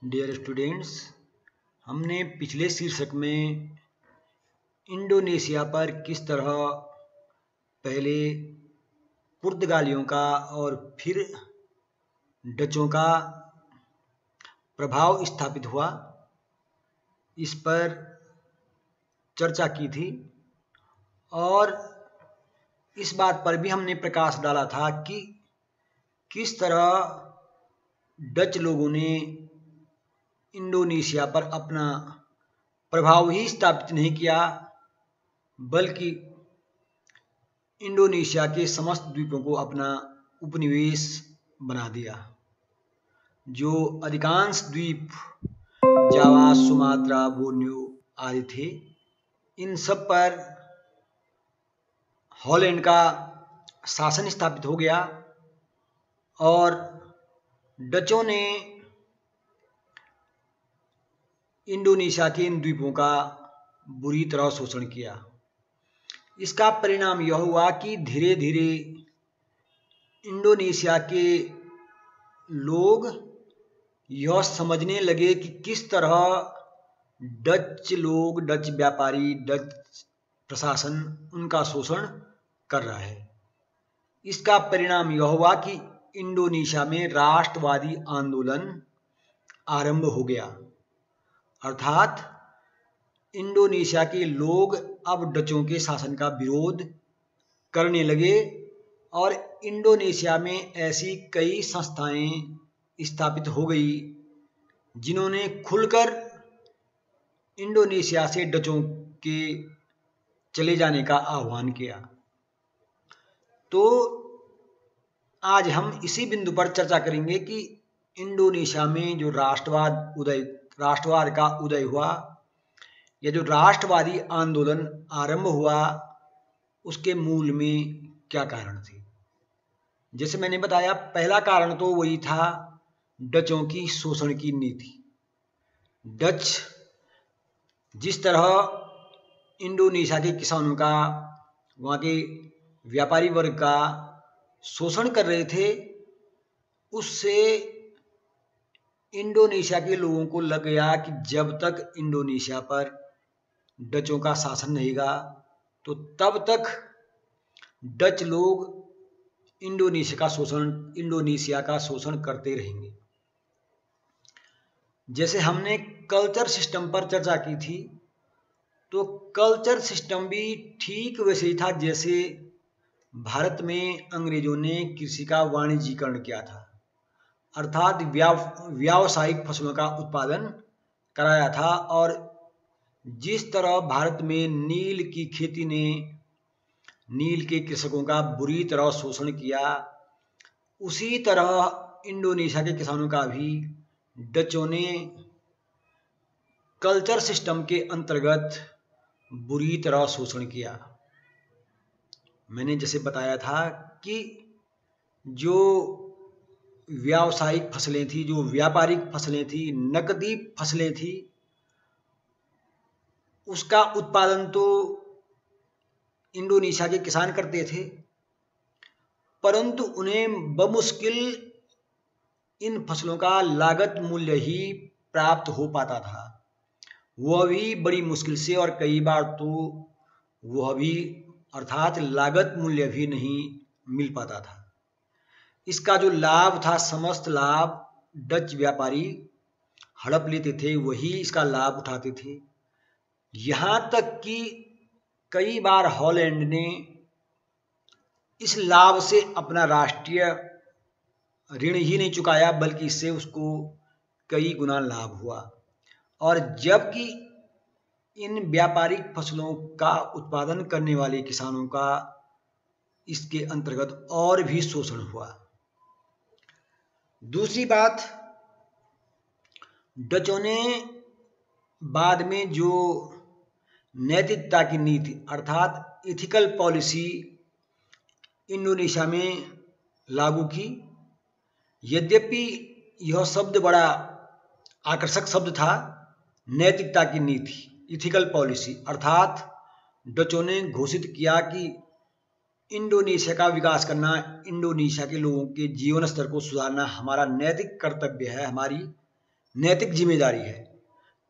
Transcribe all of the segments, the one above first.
Dear students, हमने पिछले शीर्षक में इंडोनेशिया पर किस तरह पहले पुर्तगालियों का और फिर डचों का प्रभाव स्थापित हुआ, इस पर चर्चा की थी और इस बात पर भी हमने प्रकाश डाला था कि किस तरह डच लोगों ने इंडोनेशिया पर अपना प्रभाव ही स्थापित नहीं किया, बल्कि इंडोनेशिया के समस्त द्वीपों को अपना उपनिवेश बना दिया। जो अधिकांश द्वीप जावा, सुमात्रा, बोर्नियो आदि थे, इन सब पर हॉलैंड का शासन स्थापित हो गया और डचों ने इंडोनेशिया के इन द्वीपों का बुरी तरह शोषण किया। इसका परिणाम यह हुआ कि धीरे धीरे इंडोनेशिया के लोग यह समझने लगे कि किस तरह डच लोग, डच व्यापारी, डच प्रशासन उनका शोषण कर रहा है। इसका परिणाम यह हुआ कि इंडोनेशिया में राष्ट्रवादी आंदोलन आरंभ हो गया, अर्थात इंडोनेशिया के लोग अब डचों के शासन का विरोध करने लगे और इंडोनेशिया में ऐसी कई संस्थाएं स्थापित हो गई जिन्होंने खुलकर इंडोनेशिया से डचों के चले जाने का आह्वान किया। तो आज हम इसी बिंदु पर चर्चा करेंगे कि इंडोनेशिया में जो राष्ट्रवाद का उदय हुआ या जो राष्ट्रवादी आंदोलन आरंभ हुआ, उसके मूल में क्या कारण थे। जैसे मैंने बताया, पहला कारण तो वही था डचों की शोषण की नीति। डच जिस तरह इंडोनेशिया के किसानों का, वहाँ के व्यापारी वर्ग का शोषण कर रहे थे, उससे इंडोनेशिया के लोगों को लग गया कि जब तक इंडोनेशिया पर डचों का शासन रहेगा तो तब तक डच लोग इंडोनेशिया का शोषण करते रहेंगे। जैसे हमने कल्चर सिस्टम पर चर्चा की थी, तो कल्चर सिस्टम भी ठीक वैसे ही था जैसे भारत में अंग्रेजों ने कृषि का वाणिज्यीकरण किया था, अर्थात व्यावसायिक फसलों का उत्पादन कराया था। और जिस तरह भारत में नील की खेती ने नील के कृषकों का बुरी तरह शोषण किया, उसी तरह इंडोनेशिया के किसानों का भी डचों ने कल्चर सिस्टम के अंतर्गत बुरी तरह शोषण किया। मैंने जैसे बताया था कि जो व्यावसायिक फसलें थी, जो व्यापारिक फसलें थी, नकदी फसलें थी, उसका उत्पादन तो इंडोनेशिया के किसान करते थे, परंतु उन्हें बमुश्किल इन फसलों का लागत मूल्य ही प्राप्त हो पाता था, वह भी बड़ी मुश्किल से, और कई बार तो वह भी अर्थात लागत मूल्य भी नहीं मिल पाता था। इसका जो लाभ था, समस्त लाभ डच व्यापारी हड़प लेते थे, वही इसका लाभ उठाते थे। यहाँ तक कि कई बार हॉलैंड ने इस लाभ से अपना राष्ट्रीय ऋण ही नहीं चुकाया, बल्कि इससे उसको कई गुना लाभ हुआ। और जबकि इन व्यापारिक फसलों का उत्पादन करने वाले किसानों का इसके अंतर्गत और भी शोषण हुआ। दूसरी बात, डचों ने बाद में जो नैतिकता की नीति अर्थात इथिकल पॉलिसी इंडोनेशिया में लागू की। यद्यपि यह शब्द बड़ा आकर्षक शब्द था, नैतिकता की नीति, इथिकल पॉलिसी, अर्थात डचों ने घोषित किया कि इंडोनेशिया का विकास करना, इंडोनेशिया के लोगों के जीवन स्तर को सुधारना हमारा नैतिक कर्तव्य है, हमारी नैतिक जिम्मेदारी है।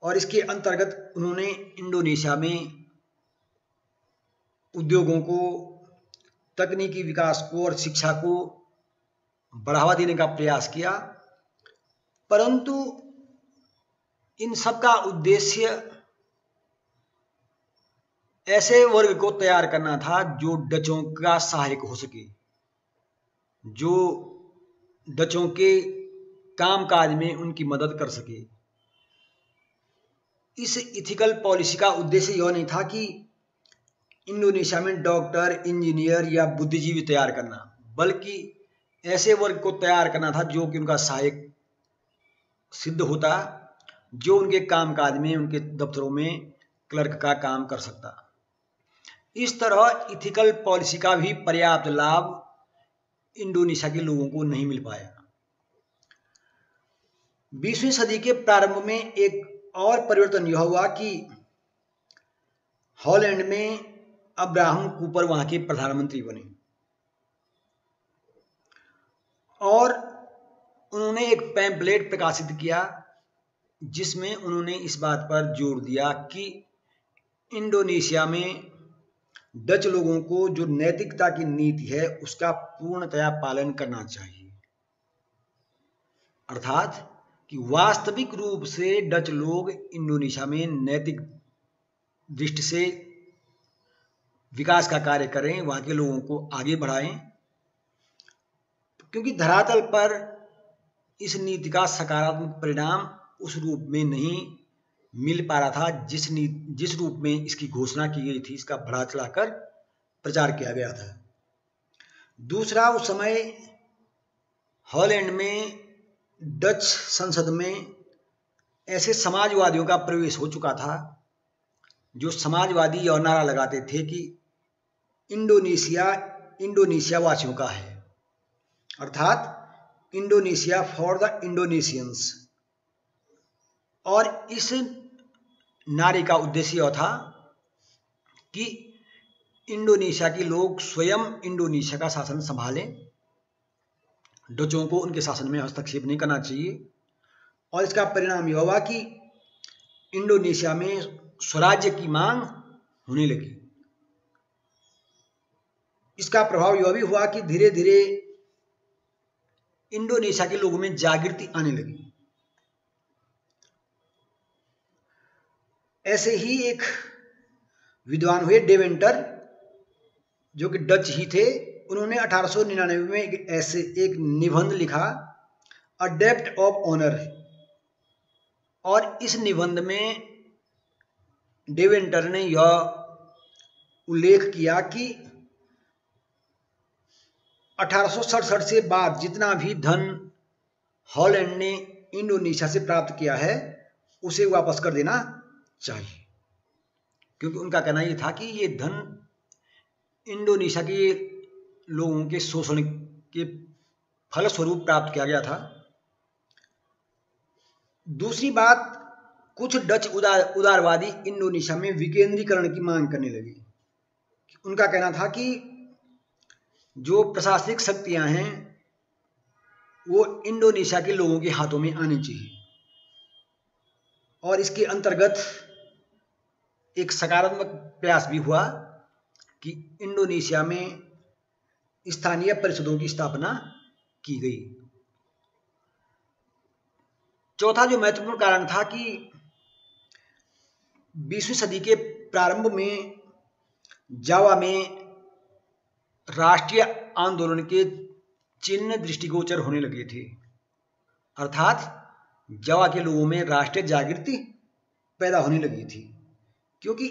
और इसके अंतर्गत उन्होंने इंडोनेशिया में उद्योगों को, तकनीकी विकास को और शिक्षा को बढ़ावा देने का प्रयास किया, परंतु इन सब का उद्देश्य ऐसे वर्ग को तैयार करना था जो डचों का सहायक हो सके, जो डचों के कामकाज में उनकी मदद कर सके। इस इथिकल पॉलिसी का उद्देश्य यह नहीं था कि इंडोनेशिया में डॉक्टर, इंजीनियर या बुद्धिजीवी तैयार करना, बल्कि ऐसे वर्ग को तैयार करना था जो कि उनका सहायक सिद्ध होता, जो उनके कामकाज में, उनके दफ्तरों में क्लर्क का काम कर सकता। इस तरह इथिकल पॉलिसी का भी पर्याप्त लाभ इंडोनेशिया के लोगों को नहीं मिल पाया। 20वीं सदी के प्रारंभ में एक और परिवर्तन यह हुआ कि हॉलैंड में अब्राहम कूपर वहां के प्रधानमंत्री बने और उन्होंने एक पैम्पलेट प्रकाशित किया जिसमें उन्होंने इस बात पर जोर दिया कि इंडोनेशिया में डच लोगों को जो नैतिकता की नीति है उसका पूर्णतया पालन करना चाहिए, अर्थात कि वास्तविक रूप से डच लोग इंडोनेशिया में नैतिक दृष्टि से विकास का कार्य करें, वहां के लोगों को आगे बढ़ाएं, क्योंकि धरातल पर इस नीति का सकारात्मक परिणाम उस रूप में नहीं मिल पा रहा था जिस रूप में इसकी घोषणा की गई थी, इसका बढ़ा चढ़ाकर प्रचार किया गया था। दूसरा, उस समय हॉलैंड में डच संसद में ऐसे समाजवादियों का प्रवेश हो चुका था जो समाजवादी यह नारा लगाते थे कि इंडोनेशिया वासियों का है, अर्थात इंडोनेशिया फॉर द इंडोनेशियंस। और इस नारे का उद्देश्य यह था कि इंडोनेशिया के लोग स्वयं इंडोनेशिया का शासन संभालें, डचों को उनके शासन में हस्तक्षेप नहीं करना चाहिए। और इसका परिणाम यह हुआ कि इंडोनेशिया में स्वराज्य की मांग होने लगी। इसका प्रभाव यह भी हुआ कि धीरे धीरे इंडोनेशिया के लोगों में जागृति आने लगी। ऐसे ही एक विद्वान हुए डेवेंटर, जो कि डच ही थे। उन्होंने 1899 में एक निबंध लिखा, अ डेब्ट ऑफ ऑनर। और इस निबंध में डेवेंटर ने यह उल्लेख किया कि 1867 से बाद जितना भी धन हॉलैंड ने इंडोनेशिया से प्राप्त किया है उसे वापस कर देना चाहिए, क्योंकि उनका कहना यह था कि ये धन इंडोनेशिया के लोगों के शोषण के फलस्वरूप प्राप्त किया गया था। दूसरी बात, कुछ डच उदारवादी इंडोनेशिया में विकेंद्रीकरण की मांग करने लगे। उनका कहना था कि जो प्रशासनिक शक्तियां हैं वो इंडोनेशिया के लोगों के हाथों में आनी चाहिए। और इसके अंतर्गत एक सकारात्मक प्रयास भी हुआ कि इंडोनेशिया में स्थानीय परिषदों की स्थापना की गई। चौथा जो महत्वपूर्ण कारण था कि 20वीं सदी के प्रारंभ में जावा में राष्ट्रीय आंदोलन के चिन्ह दृष्टिगोचर होने लगे थे, अर्थात जावा के लोगों में राष्ट्रीय जागृति पैदा होने लगी थी, क्योंकि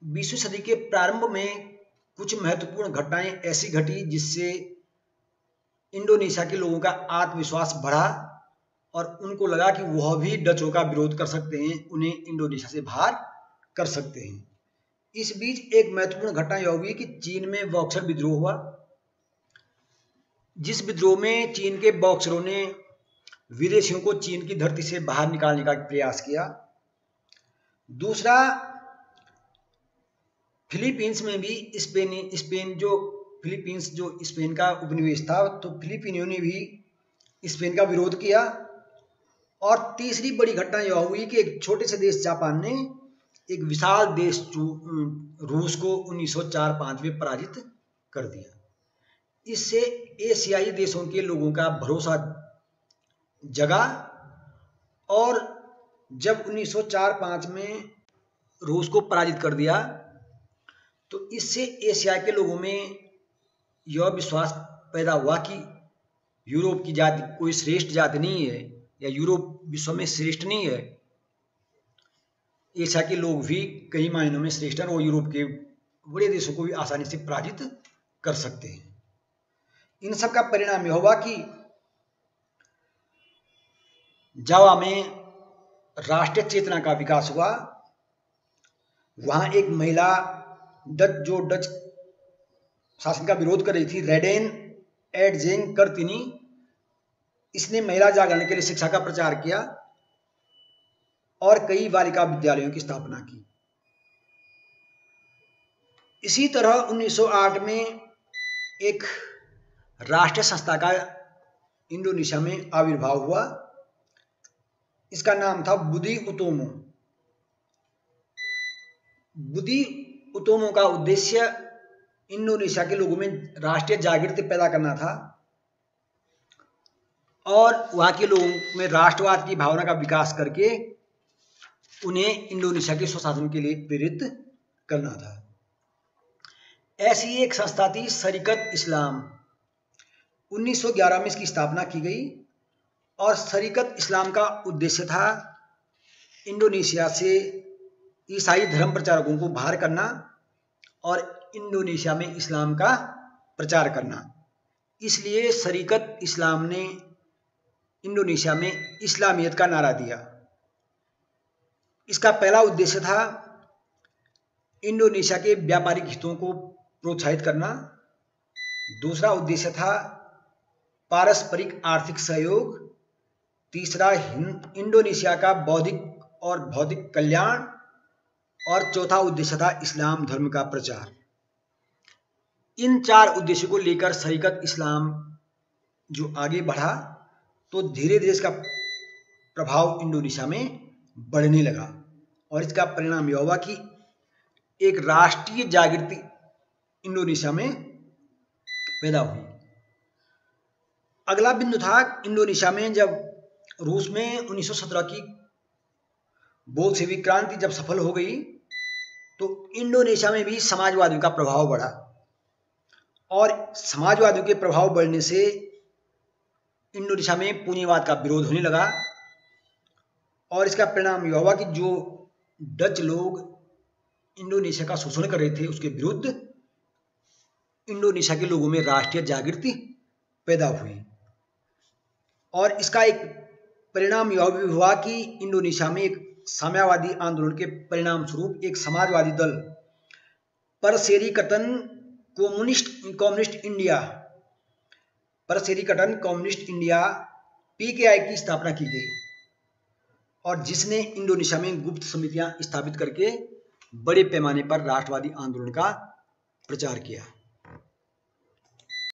20वीं सदी के प्रारंभ में कुछ महत्वपूर्ण घटनाएं ऐसी घटी जिससे इंडोनेशिया के लोगों का आत्मविश्वास बढ़ा और उनको लगा कि वह भी डचों का विरोध कर सकते हैं, उन्हें इंडोनेशिया से बाहर कर सकते हैं। इस बीच एक महत्वपूर्ण घटना यह हुई कि चीन में बॉक्सर विद्रोह हुआ, जिस विद्रोह में चीन के बॉक्सरों ने विदेशियों को चीन की धरती से बाहर निकालने का प्रयास किया। दूसरा, फिलीपींस में भी फिलीपींस जो स्पेन का उपनिवेश था, तो फिलिपिनियों ने भी स्पेन का विरोध किया और तीसरी बड़ी घटना यह हुई कि एक छोटे से देश जापान ने एक विशाल देश रूस को 1904-05 में पराजित कर दिया। इससे एशियाई देशों के लोगों का भरोसा जगा और जब 1904-05 में रूस को पराजित कर दिया तो इससे एशिया के लोगों में यह विश्वास पैदा हुआ कि यूरोप की जाति कोई श्रेष्ठ जाति नहीं है या यूरोप विश्व में श्रेष्ठ नहीं है। एशिया के लोग भी कई मायनों में श्रेष्ठ हैं और यूरोप के बड़े देशों को भी आसानी से पराजित कर सकते हैं। इन सब का परिणाम यह हुआ कि जावा में राष्ट्रीय चेतना का विकास हुआ। वहां एक महिला डच शासन का विरोध कर रही थी, रेडेन एडजेंग कर्तिनी, इसने महिला जागरण के लिए शिक्षा का प्रचार किया और कई बालिका विद्यालयों की स्थापना की। इसी तरह 1908 में एक राष्ट्रीय संस्था का इंडोनेशिया में आविर्भाव हुआ। इसका नाम था बुद्धि उतोमो। बुद्धि उतोमो का उद्देश्य इंडोनेशिया के लोगों में राष्ट्रीय जागृति पैदा करना था और वहां के लोगों में राष्ट्रवाद की भावना का विकास करके उन्हें इंडोनेशिया के स्वशासन के लिए प्रेरित करना था। ऐसी एक संस्था थी शरीकत इस्लाम। 1911 में इसकी स्थापना की गई और शरीकत इस्लाम का उद्देश्य था इंडोनेशिया से ईसाई धर्म प्रचारकों को बाहर करना और इंडोनेशिया में इस्लाम का प्रचार करना। इसलिए शरीकत इस्लाम ने इंडोनेशिया में इस्लामियत का नारा दिया। इसका पहला उद्देश्य था इंडोनेशिया के व्यापारिक हितों को प्रोत्साहित करना। दूसरा उद्देश्य था पारस्परिक आर्थिक सहयोग। तीसरा इंडोनेशिया का बौद्धिक और भौतिक कल्याण और चौथा उद्देश्य था इस्लाम धर्म का प्रचार। इन चार उद्देश्यों को लेकर शरीकत इस्लाम जो आगे बढ़ा तो धीरे धीरे इसका प्रभाव इंडोनेशिया में बढ़ने लगा और इसका परिणाम यह हुआ कि एक राष्ट्रीय जागृति इंडोनेशिया में पैदा हुई। अगला बिंदु था इंडोनेशिया में जब रूस में 1917 की बोल्शेविक क्रांति जब सफल हो गई तो इंडोनेशिया में भी समाजवादियों का प्रभाव बढ़ा और समाजवादियों के प्रभाव बढ़ने से इंडोनेशिया में पूंजीवाद का विरोध होने लगा और इसका परिणाम यह हुआ कि जो डच लोग इंडोनेशिया का शोषण कर रहे थे उसके विरुद्ध इंडोनेशिया के लोगों में राष्ट्रीय जागृति पैदा हुई। और इसका एक परिणाम यह भी हुआ कि इंडोनेशिया में एक साम्यवादी आंदोलन के परिणाम स्वरूप एक समाजवादी दल परसेरिकतन कम्युनिस्ट इंडिया पीकेआई की स्थापना की गई और जिसने इंडोनेशिया में गुप्त समितियां स्थापित करके बड़े पैमाने पर राष्ट्रवादी आंदोलन का प्रचार किया।